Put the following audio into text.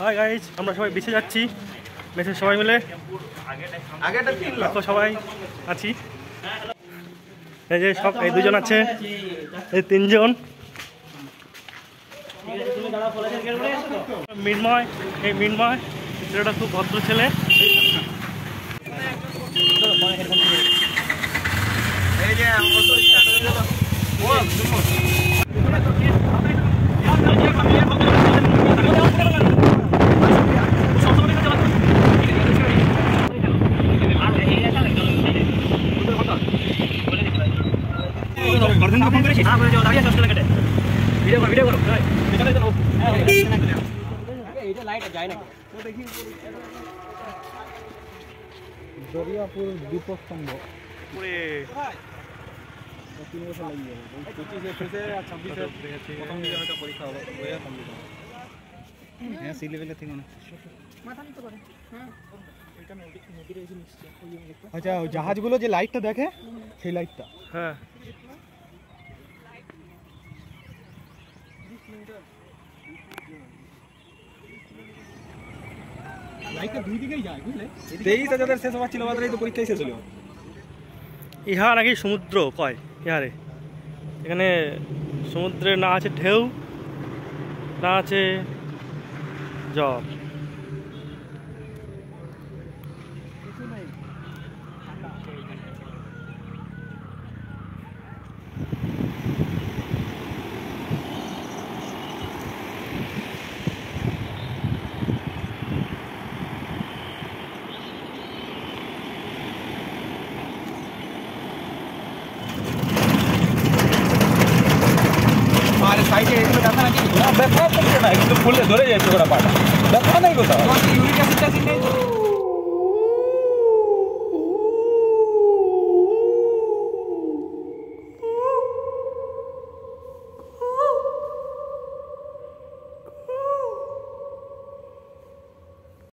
Hi guys, আমরা সবাই বেঁচে যাচ্ছি মেসের সবাই মিলে সবাই আছি। এই যে সব এই দুজন আছে, এই তিনজন মৃন্ময়, এই মৃন্ময় ছেলেটা খুব ভদ্র ছেলে। এই যে দরিয়াপুর দীপস্তম্ভ আচ্ছা, জাহাজগুলো যে লাইটটা দেখে সেই লাইটটা। হ্যাঁ, ইহা নাকি সমুদ্র কয় ইহারে। এখানে সমুদ্রে না আছে ঢেউ, না আছে জল। দেখা না, কিন্তু ফুলে ধরে যাচ্ছে ওরা পাটা, দেখা নাই কোথাও। Uric acid